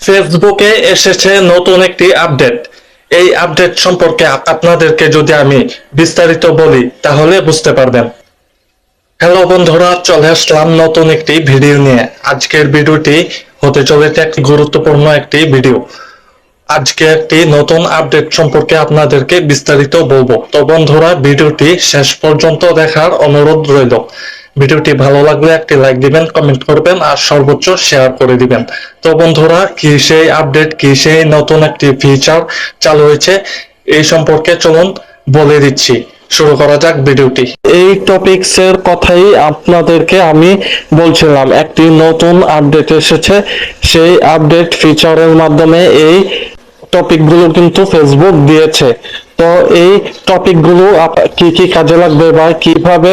ফেসবুকে এসেছে নতুন একটি আপডেট। এই আপডেট সম্পর্কে আপনাদেরকে যদি আমি বিস্তারিত বলি তাহলে বুঝতে পারবেন। হ্যালো বন্ধুরা, চলে আসলাম নতুন একটি ভিডিও নিয়ে। আজকের ভিডিওটি হতে চলেছে একটি গুরুত্বপূর্ণ একটি ভিডিও। আজকে একটি নতুন আপডেট সম্পর্কে আপনাদেরকে বিস্তারিত বলবো। তো বন্ধুরা, ভিডিওটি শেষ পর্যন্ত দেখার অনুরোধ রইল। ভিডিওটি ভালো লাগলে একটি লাইক দিবেন, কমেন্ট করবেন আর সর্বোচ্চ শেয়ার করে দিবেন। তো বন্ধুরা, কি সেই আপডেট, কি সেই নতুন একটি ফিচার চালু হয়েছে এই সম্পর্কে চলুন বলে দিচ্ছি। শুরু করা যাক ভিডিওটি। এই টপিকস এর কথাই আপনাদেরকে আমি বলছিলাম। একটি নতুন আপডেট এসেছে, সেই আপডেট ফিচারের মাধ্যমে এই টপিকগুলো কিন্তু ফেসবুক দিয়েছে। তো এই টপিকগুলো কি কি কাজে লাগবে বা কিভাবে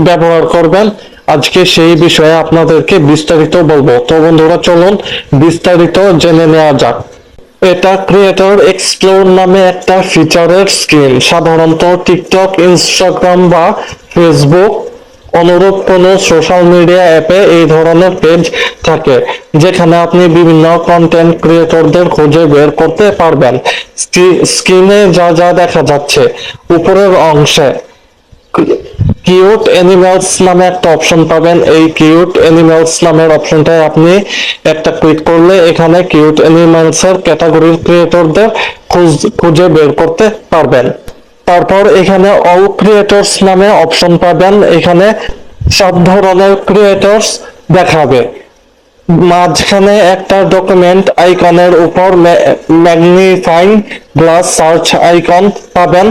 ব্যবহার করবেন, আজকে সেই বিষয়ে আপনাদেরকে বিস্তারিত বলবো। তো বন্ধুরা, চলুন বিস্তারিত জেনে নেওয়া যাক। এটা ক্রিয়েটর এক্সপ্লোর নামে একটা ফিচারের স্কিম। সাধারণত টিকটক, ইনস্টাগ্রাম বা ফেসবুক অনুরূপ কোনো সোশ্যাল মিডিয়া অ্যাপে এই ধরনের পেজ থাকে, যেখানে আপনি বিভিন্ন কন্টেন্ট ক্রিয়েটরদের খুঁজে বের করতে পারবেন। স্ক্রিনে যা যা দেখা যাচ্ছে, উপরের অংশে কিউট অ্যানিমালস নামে একটা অপশন পাবেন। এই কিউট অ্যানিমালস নামের অপশনটায় আপনি একটা ক্লিক করলে এখানে কিউট অ্যানিমালস এর ক্যাটাগরির ক্রিয়েটরদের খুঁজে বের করতে পারবেন। তারপর এখানে অল ক্রিয়েটরস নামে অপশন পাবেন। এখানে সব ধরনের ক্রিয়েটরস দেখাবে। মাঝখানে একটা ডকুমেন্ট আইকনের উপর ম্যাগনিফাইং গ্লাস সার্চ আইকন পাবেন,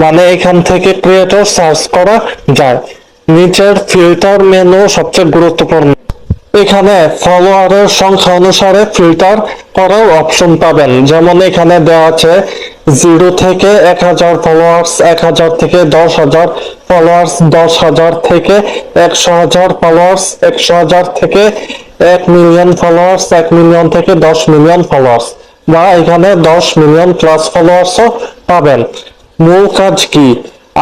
মানে এখান থেকে ক্রিয়েটর সার্চ করা যায়। নিচের ফিল্টার মেনু সবচেয়ে গুরুত্বপূর্ণ। এখানে ফলোয়ারের সংখ্যা অনুসারে ফিল্টার করার অপশন পাবেন। যেমন এখানে দেওয়া আছে 0 থেকে 1000 ফলোয়ার্স, 1000 থেকে 10,000 ফলোয়ার্স, 10,000 থেকে 100,000 ফলোয়ার্স, 100,000 থেকে 1 মিলিয়ন ফলোয়ার্স, 1 মিলিয়ন থেকে 10 মিলিয়ন ফলোয়ার্স, বা এখানে 10 মিলিয়ন প্লাস ফলোয়ার্সও পাবেন। মূল কাজ কি?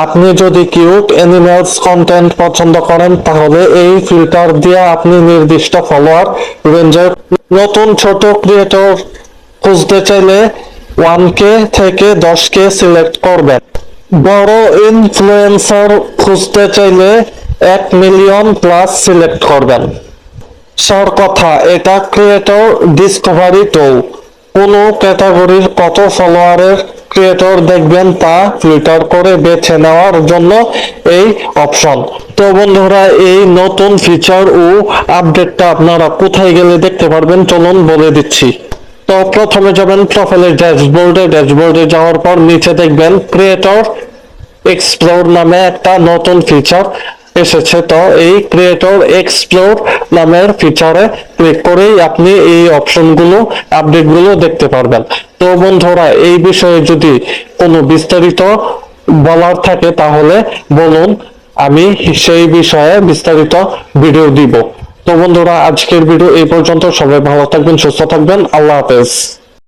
আপনি যদি কিউট অ্যানিমালস কন্টেন্ট পছন্দ করেন তাহলে এই ফিল্টার দিয়ে আপনি নির্দিষ্ট ফলোয়ার রেঞ্জের নতুন ছোট ক্রিয়েটর খুঁজতে চাইলে 1K থেকে 10K সিলেক্ট করবেন। বড় ইনফ্লুয়েন্সার খুঁজতে চাইলে 1 মিলিয়ন প্লাস সিলেক্ট করবেন। সার কথা, এটা ক্রিয়েটর ডিসকভারি টুল। কোন ক্যাটাগরির কত ফলোয়ারের ক্রিয়েটর দেখবেন তা ফিল্টার করে বেছে নেওয়ার জন্য এই অপশন। তো বন্ধুরা, এই নতুন ফিচার ও আপডেটটা আপনারা কোথায় গেলে দেখতে পারবেন চলুন বলে দিচ্ছি। তো প্রথমে যাবেন প্রোফাইলের ড্যাশবোর্ডে যাওয়ার পর নিচে দেখবেন ক্রিয়েটর এক্সপ্লোর নামে একটা নতুন ফিচার এসেছে। তো এই ক্রিয়েটর এক্সপ্লোর নামের ফিচারে ক্লিক করেই আপনি এই অপশনগুলো, আপডেটগুলো দেখতে পারবেন। তো বন্ধুরা, এই বিষয়ে যদি কোনো বিস্তারিত বলার থাকে তাহলে বলুন, আমি সেই বিষয়ে বিস্তারিত ভিডিও দিব। তো বন্ধুরা, আজকের ভিডিও এই পর্যন্ত। সবাই ভালো থাকবেন, সুস্থ থাকবেন। আল্লাহ হাফেজ।